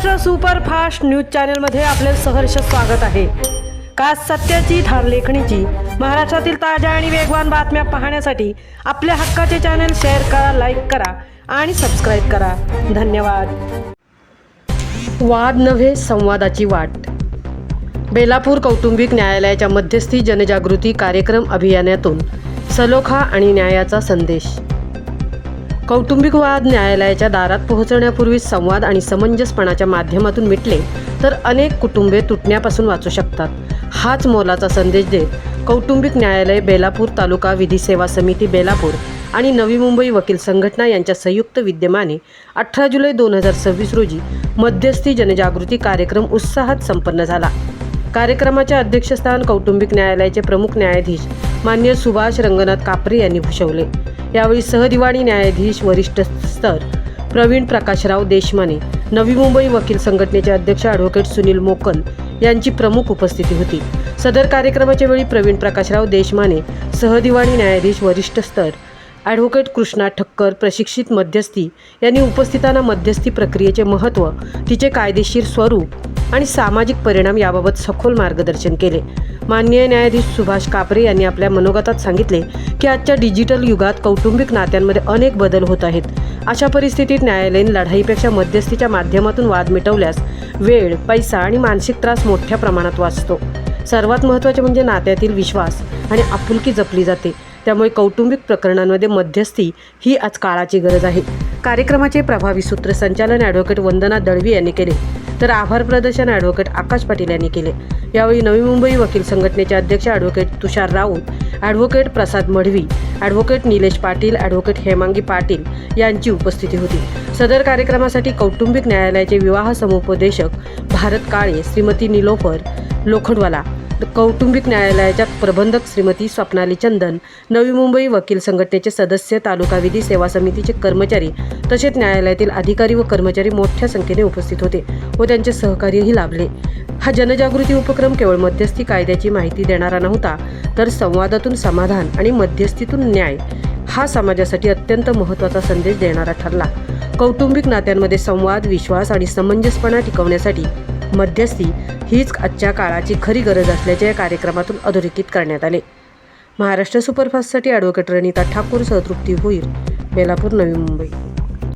Maharashtra superfast news चॅनलमध्ये आपले सहर्ष स्वागत आहे। का सत्याची धार लेखणीची महाराष्ट्रातील ताज्या आणि वेगवान बातम्या पाहण्यासाठी आपल्या हक्काचे चॅनल शेअर करा, लाईक करा आणि सबस्क्राइब करा। धन्यवाद। वाद नव्हे संवादाची वाट। बेलापूर कौटुंबिक न्यायालयाच्या मध्यस्थी जनजागृती कार्यक्रम अभियानातून सलोखा आणि न्यायाचा संदेश। कौटुंबिक वाद न्यायालयाच्या दारात पोहोचण्यापूर्वी संवाद आणि समंजसपणाच्या माध्यमातून मिटले तर अनेक कुटुंबे तुटण्यापासून वाचू शकतात। हाच मोलाचा संदेश देत कौटुंबिक न्यायालय बेलापूर तालुका विधी सेवा समिती बेलापूर आणि नवी मुंबई वकील संघटना यांच्या संयुक्त विद्यमाने 18 जुलै 2026 रोजी मध्यस्थी जनजागृती कार्यक्रम उत्साहात संपन्न झाला। कार्यक्रमाचे अध्यक्षस्थान कौटुंबिक न्यायालयाचे प्रमुख न्यायाधीश मान्य सुभाष रंगनाथ कापरे यांनी भूषवले। यावेळी सहदिवाणी न्यायाधीश वरिष्ठ स्तर प्रवीण प्रकाशराव देशमाने, नवी मुंबई वकील संघटनेचे अध्यक्ष ॲडव्होकेट सुनील मोकल यांची प्रमुख उपस्थिती होती। सदर कार्यक्रमाच्या वेळी प्रवीण प्रकाशराव देशमाने, सहदिवाणी न्यायाधीश वरिष्ठ स्तर ॲडव्होकेट कृष्णा ठक्कर, प्रशिक्षित मध्यस्थी यांनी उपस्थितांना मध्यस्थी प्रक्रियेचे महत्त्व, तिचे कायदेशीर स्वरूप आणि सामाजिक परिणाम याबाबत सखोल मार्गदर्शन केले। माननीय न्यायाधीश सुभाष कापरे यांनी आपल्या मनोगतात सांगितले की आजच्या डिजिटल युगात कौटुंबिक नात्यांमध्ये अनेक बदल होत आहेत। अशा परिस्थितीत न्यायालयीन लढाईपेक्षा मध्यस्थीच्या माध्यमातून वाद मिटवल्यास वेळ, पैसा आणि मानसिक त्रास मोठ्या प्रमाणात वाचतो। सर्वात महत्त्वाचे म्हणजे नात्यातील विश्वास आणि आपुलकी जपली जाते। त्यामुळे कौटुंबिक प्रकरणांमध्ये मध्यस्थी ही आज काळाची गरज आहे। कार्यक्रमाचे प्रभावी सूत्रसंचालन ॲडव्होकेट वंदना दळवी यांनी केले तर आभार प्रदर्शन ॲडव्होकेट आकाश पाटील यांनी केले। यावेळी नवी मुंबई वकील संघटनेचे अध्यक्ष ॲडव्होकेट तुषार राऊत, ॲडव्होकेट प्रसाद मढवी, ॲडव्होकेट निलेश पाटील, ॲडव्होकेट हेमांगी पाटील यांची उपस्थिती होती। सदर कार्यक्रमासाठी कौटुंबिक न्यायालयाचे विवाह समुपदेशक भारत काळे, श्रीमती निलोफर लोखंडवाला, कौटुंबिक न्यायालयाच्या प्रबंधक श्रीमती स्वप्नाली चंदन, नवी मुंबई वकील संघटनेचे सदस्य, तालुका विधी सेवा समितीचे कर्मचारी तसेच न्यायालयातील अधिकारी व कर्मचारी मोठ्या संख्येने उपस्थित होते व त्यांचे सहकार्यही लाभले। हा जनजागृती उपक्रम केवळ मध्यस्थी कायद्याची माहिती देणारा नव्हता, तर संवादातून समाधान आणि मध्यस्थीतून न्याय हा समाजासाठी अत्यंत महत्त्वाचा संदेश देणारा ठरला। कौटुंबिक नात्यांमध्ये संवाद, विश्वास आणि समंजसपणा टिकवण्यासाठी मध्यस्थी हीच आजच्या काळाची खरी गरज असल्याचे या कार्यक्रमातून अधोरेखित करण्यात आले। महाराष्ट्र सुपरफास्टसाठी ॲडव्होकेट रणिता ठाकूर, तृप्ती भोईर, बेलापूर, नवी मुंबई।